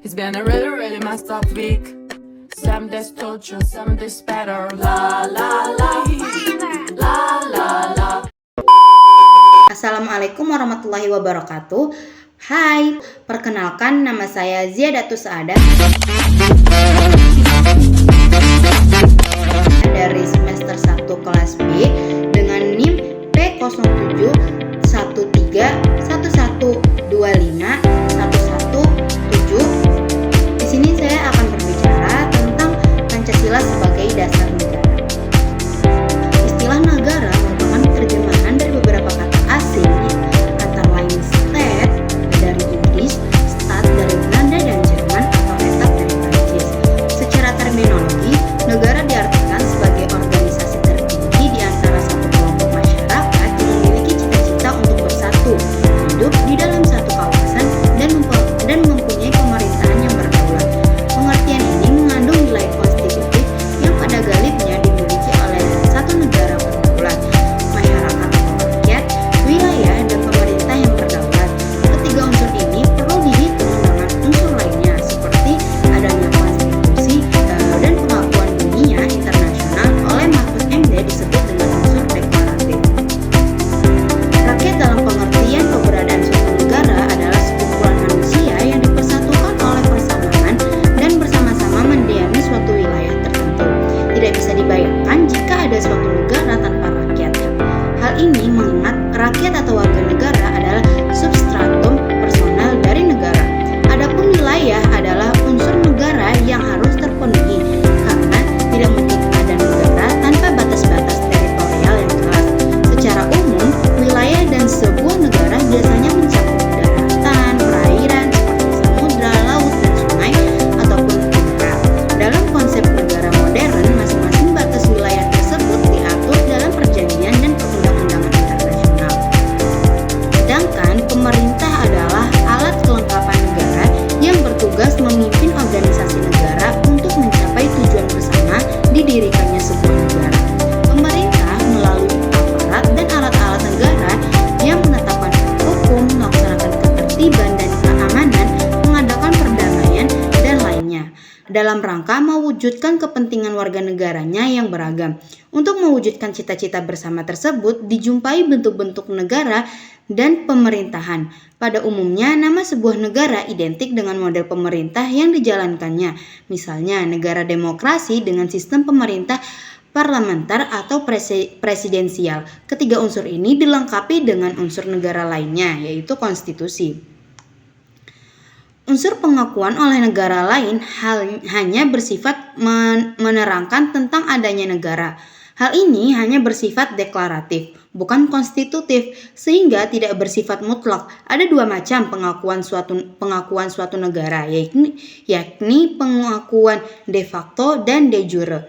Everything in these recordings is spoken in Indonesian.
It's been a really, really messed up week. Some days torture, some days better. La la la, la la la. Assalamualaikum warahmatullahi wabarakatuh. Hai, perkenalkan nama saya Ziadatus Saada dari semester 1 kelas B dengan NIM P071311251117. Di sini saya akan berbicara tentang Pancasila sebagai dasar negara. Istilah negara merupakan terjemahan dari beberapa kata asing antara lain state dari Inggris, stat dari Belanda dan Jerman atau etat dari Prancis. Secara terminologi, negara diartikan sebagai organisasi tertinggi di antara satu kelompok masyarakat yang memiliki cita-cita untuk bersatu, hidup di dalam satu kawasan dan mempunyai pemerintahan yang berdaulat. Pengertian ini mengandung nilai konstitutif yang pada galibnya dimiliki oleh satu negara berdaulat, masyarakat atau rakyat, wilayah, dan pemerintah yang berdaulat. Ketiga unsur ini perlu dihitung dengan unsur lainnya seperti adanya konstitusi dan pengakuan dunia internasional oleh Mahfud MD disebut dengan unsur deklaratif. Rakyat dalam pengertian keberadaan suatu negara adalah sekumpulan manusia yang dipersatukan oleh persamaan dan bersama-sama mendiami suatu wilayah tertentu. Tidak bisa dibayangkan jika ada suatu negara tanpa rakyat. Hal ini mengingat rakyat atau warga negara adalah substratum personal dari negara. Adapun wilayah adalah unsur negara yang harus terpenuhi karena tidak mungkin ada negara tanpa batas-batas teritorial yang jelas. Secara umum, wilayah dan sebuah negara biasanya mencakup daratan, perairan seperti samudra, laut, dan sungai ataupun udara. Dalam konsep negara modern, masing-masing batas wilayah tersebut diatur dalam perjanjian dan perundang-undangan internasional. Sedangkan pemerintah adalah alat kelengkapan negara yang bertugas memimpin organisasi negara untuk mencapai tujuan bersama didirikannya sebuah negara. Pemerintah melalui aparat dan alat-alat negara yang menetapkan hukum, melaksanakan ketertiban dan keamanan, mengadakan perdamaian, dan lainnya dalam rangka mewujudkan kepentingan warga negaranya yang beragam. Untuk mewujudkan cita-cita bersama tersebut dijumpai bentuk-bentuk negara dan pemerintahan. Pada umumnya, nama sebuah negara identik dengan model pemerintah yang dijalankannya. Misalnya, negara demokrasi dengan sistem pemerintah parlementer atau presidensial. Ketiga unsur ini dilengkapi dengan unsur negara lainnya, yaitu konstitusi. Unsur pengakuan oleh negara lain hanya bersifat menerangkan tentang adanya negara. Hal ini hanya bersifat deklaratif, bukan konstitutif, sehingga tidak bersifat mutlak. Ada dua macam pengakuan suatu negara, yakni pengakuan de facto dan de jure.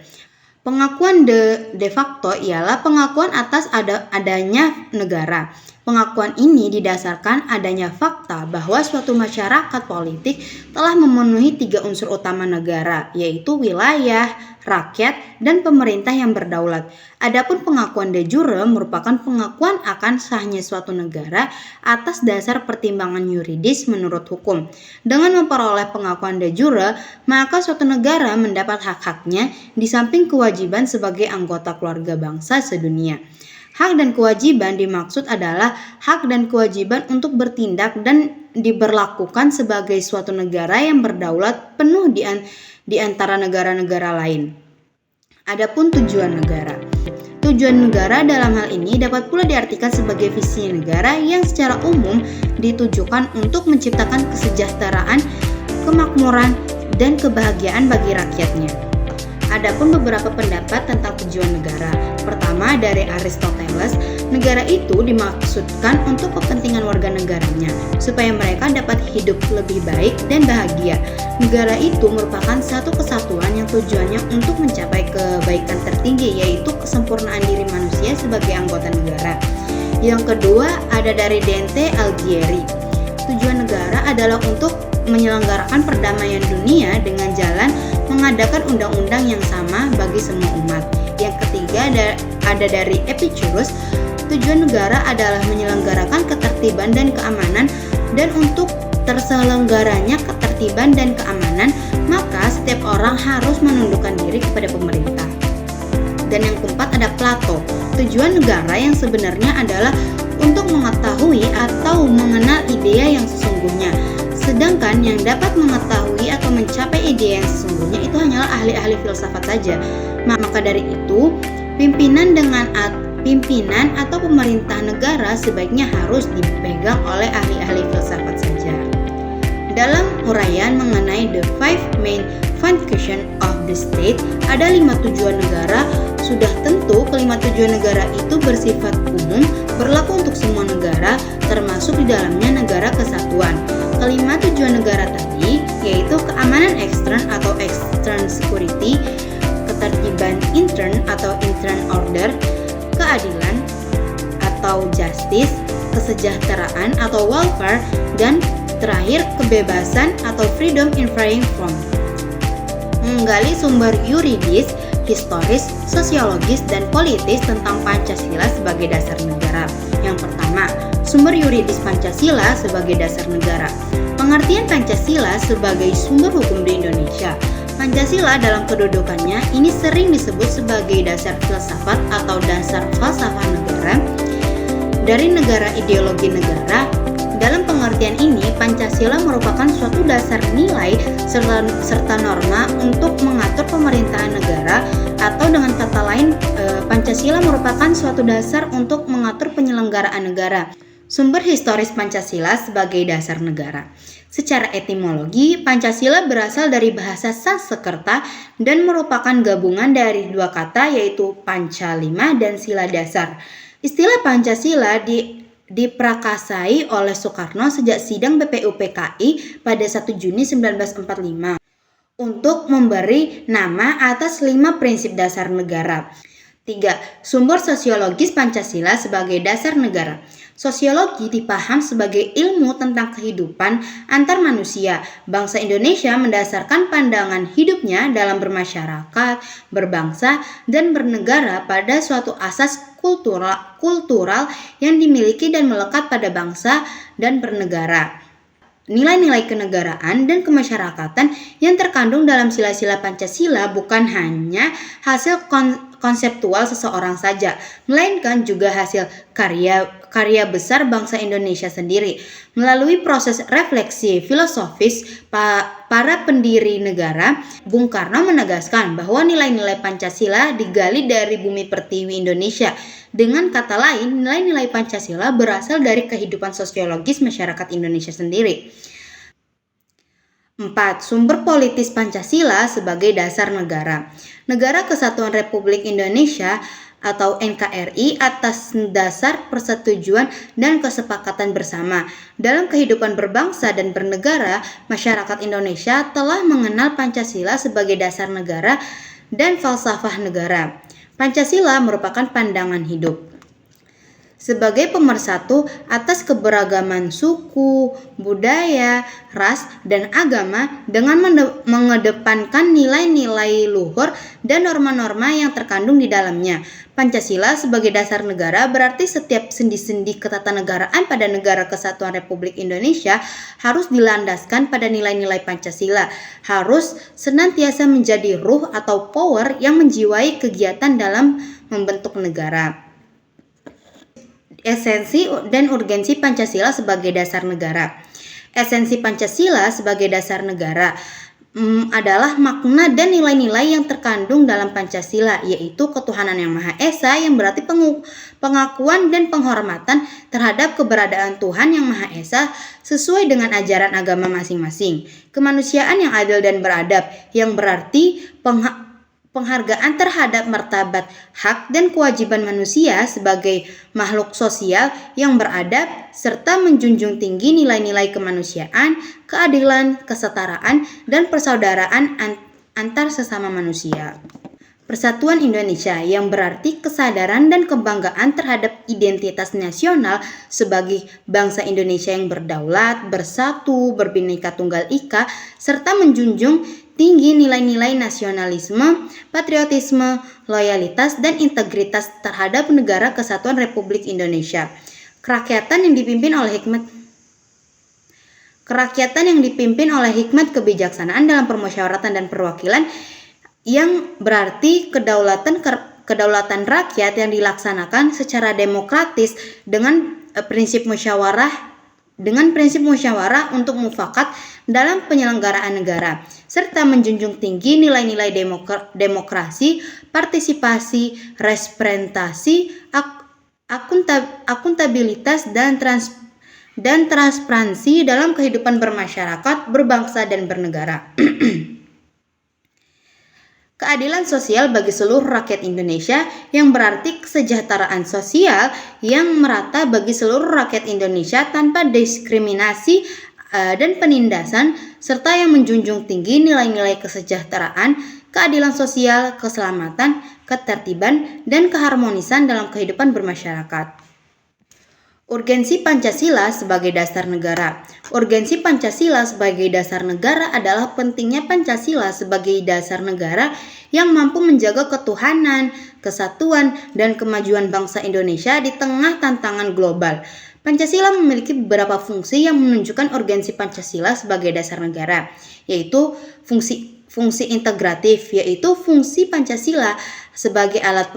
Pengakuan de facto ialah pengakuan atas adanya negara. Pengakuan ini didasarkan adanya fakta bahwa suatu masyarakat politik telah memenuhi tiga unsur utama negara, yaitu wilayah, rakyat, dan pemerintah yang berdaulat. Adapun pengakuan de jure merupakan pengakuan akan sahnya suatu negara atas dasar pertimbangan yuridis menurut hukum. Dengan memperoleh pengakuan de jure, maka suatu negara mendapat hak-haknya di samping kewajiban sebagai anggota keluarga bangsa sedunia. Hak dan kewajiban dimaksud adalah hak dan kewajiban untuk bertindak dan diberlakukan sebagai suatu negara yang berdaulat penuh di antara negara-negara lain. Adapun tujuan negara. Tujuan negara dalam hal ini dapat pula diartikan sebagai visi negara yang secara umum ditujukan untuk menciptakan kesejahteraan, kemakmuran, dan kebahagiaan bagi rakyatnya. Adapun beberapa pendapat tentang tujuan negara. Pertama, dari Aristoteles, negara itu dimaksudkan untuk kepentingan warga negaranya, supaya mereka dapat hidup lebih baik dan bahagia. Negara itu merupakan satu kesatuan yang tujuannya untuk mencapai kebaikan tertinggi, yaitu kesempurnaan diri manusia sebagai anggota negara. Yang kedua, ada dari Dante Alighieri. Tujuan negara adalah untuk menyelenggarakan perdamaian dunia dengan jalan mengadakan undang-undang yang sama bagi semua umat. Yang ketiga ada dari Epicurus. Tujuan negara adalah menyelenggarakan ketertiban dan keamanan, dan untuk terselenggaranya ketertiban ketertiban dan keamanan, maka setiap orang harus menundukkan diri kepada pemerintah. Dan yang keempat ada Plato. Tujuan negara yang sebenarnya adalah untuk mengetahui atau mengenal ide yang sesungguhnya. Sedangkan yang dapat mengetahui atau mencapai ide yang sesungguhnya itu hanyalah ahli-ahli filsafat saja. Maka dari itu, pimpinan atau pemerintah negara sebaiknya harus dipegang oleh ahli-ahli filsafat saja. Dalam uraian mengenai the five main functions of the state, ada 5 tujuan negara. Sudah tentu kelima tujuan negara itu bersifat umum, berlaku untuk semua negara, termasuk di dalamnya negara kesatuan. Kelima tujuan negara tadi yaitu keamanan ekstern atau external security, ketertiban intern atau internal order, keadilan atau justice, kesejahteraan atau welfare, dan terakhir kebebasan atau freedom in varying form. Menggali sumber yuridis, historis, sosiologis, dan politis tentang Pancasila sebagai dasar negara. Yang pertama, sumber yuridis Pancasila sebagai dasar negara. Pengertian Pancasila sebagai sumber hukum di Indonesia. Pancasila dalam kedudukannya ini sering disebut sebagai dasar filsafat atau dasar falsafah negara. Dari negara ideologi negara. Dalam pengertian ini, Pancasila merupakan suatu dasar nilai serta norma untuk mengatur pemerintahan negara, atau dengan kata lain, Pancasila merupakan suatu dasar untuk mengatur penyelenggaraan negara. Sumber historis Pancasila sebagai dasar negara. Secara etimologi, Pancasila berasal dari bahasa Sanskerta dan merupakan gabungan dari dua kata yaitu Pancalima dan Sila dasar. Istilah Pancasila diprakasai oleh Soekarno sejak sidang BPUPKI pada 1 Juni 1945 untuk memberi nama atas 5 prinsip dasar negara. 3. Sumber sosiologis Pancasila sebagai dasar negara. Sosiologi dipaham sebagai ilmu tentang kehidupan antar manusia. Bangsa Indonesia mendasarkan pandangan hidupnya dalam bermasyarakat, berbangsa, dan bernegara pada suatu asas kultural yang dimiliki dan melekat pada bangsa dan bernegara. Nilai-nilai kenegaraan dan kemasyarakatan yang terkandung dalam sila-sila Pancasila bukan hanya hasil konseptual seseorang saja, melainkan juga hasil karya besar bangsa Indonesia sendiri. Melalui proses refleksi filosofis para pendiri negara, Bung Karno menegaskan bahwa nilai-nilai Pancasila digali dari bumi pertiwi Indonesia. Dengan kata lain, nilai-nilai Pancasila berasal dari kehidupan sosiologis masyarakat Indonesia sendiri. 4. Sumber politis Pancasila sebagai dasar negara. Negara Kesatuan Republik Indonesia atau NKRI atas dasar persetujuan dan kesepakatan bersama. Dalam kehidupan berbangsa dan bernegara, masyarakat Indonesia telah mengenal Pancasila sebagai dasar negara dan falsafah negara. Pancasila merupakan pandangan hidup sebagai pemersatu atas keberagaman suku, budaya, ras, dan agama dengan mengedepankan nilai-nilai luhur dan norma-norma yang terkandung di dalamnya. Pancasila sebagai dasar negara berarti setiap sendi-sendi ketatanegaraan pada Negara Kesatuan Republik Indonesia harus dilandaskan pada nilai-nilai Pancasila, harus senantiasa menjadi ruh atau power yang menjiwai kegiatan dalam membentuk negara. Esensi dan urgensi Pancasila sebagai dasar negara. Esensi Pancasila sebagai dasar negara adalah makna dan nilai-nilai yang terkandung dalam Pancasila, yaitu ketuhanan yang Maha Esa, yang berarti pengakuan dan penghormatan terhadap keberadaan Tuhan yang Maha Esa sesuai dengan ajaran agama masing-masing. Kemanusiaan yang adil dan beradab, yang berarti penghargaan terhadap martabat, hak, dan kewajiban manusia sebagai makhluk sosial yang beradab, serta menjunjung tinggi nilai-nilai kemanusiaan, keadilan, kesetaraan, dan persaudaraan antar sesama manusia. Persatuan Indonesia, yang berarti kesadaran dan kebanggaan terhadap identitas nasional sebagai bangsa Indonesia yang berdaulat, bersatu, berbineka tunggal ika, serta menjunjung tinggi nilai-nilai nasionalisme, patriotisme, loyalitas, dan integritas terhadap Negara Kesatuan Republik Indonesia. Kerakyatan yang dipimpin oleh hikmat Kerakyatan yang dipimpin oleh hikmat kebijaksanaan dalam permusyawaratan dan perwakilan, yang berarti kedaulatan rakyat yang dilaksanakan secara demokratis dengan prinsip musyawarah untuk mufakat dalam penyelenggaraan negara, serta menjunjung tinggi nilai-nilai demokrasi, partisipasi, representasi, akuntabilitas, dan transparansi dalam kehidupan bermasyarakat, berbangsa, dan bernegara. Keadilan sosial bagi seluruh rakyat Indonesia, yang berarti kesejahteraan sosial yang merata bagi seluruh rakyat Indonesia tanpa diskriminasi dan penindasan, serta yang menjunjung tinggi nilai-nilai kesejahteraan, keadilan sosial, keselamatan, ketertiban, dan keharmonisan dalam kehidupan bermasyarakat. Urgensi Pancasila sebagai dasar negara. Urgensi Pancasila sebagai dasar negara adalah pentingnya Pancasila sebagai dasar negara yang mampu menjaga ketuhanan, kesatuan, dan kemajuan bangsa Indonesia di tengah tantangan global. Pancasila memiliki beberapa fungsi yang menunjukkan urgensi Pancasila sebagai dasar negara, yaitu fungsi integratif, yaitu fungsi Pancasila sebagai alat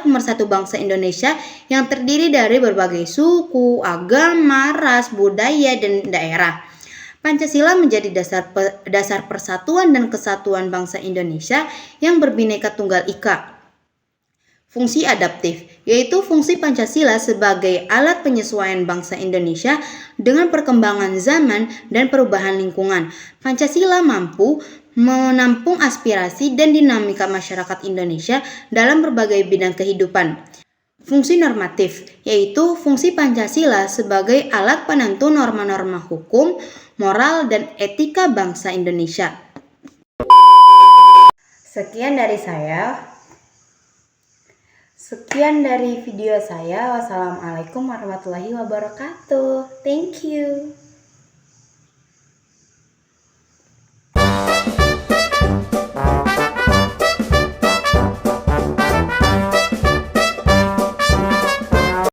pemersatu bangsa Indonesia yang terdiri dari berbagai suku, agama, ras, budaya, dan daerah. Pancasila menjadi dasar persatuan dan kesatuan bangsa Indonesia yang berbineka tunggal ika. Fungsi adaptif, yaitu fungsi Pancasila sebagai alat penyesuaian bangsa Indonesia dengan perkembangan zaman dan perubahan lingkungan. Pancasila mampu menampung aspirasi dan dinamika masyarakat Indonesia dalam berbagai bidang kehidupan. Fungsi normatif, yaitu fungsi Pancasila sebagai alat penentu norma-norma hukum, moral, dan etika bangsa Indonesia. Sekian dari video saya. Wassalamualaikum warahmatullahi wabarakatuh. Thank you.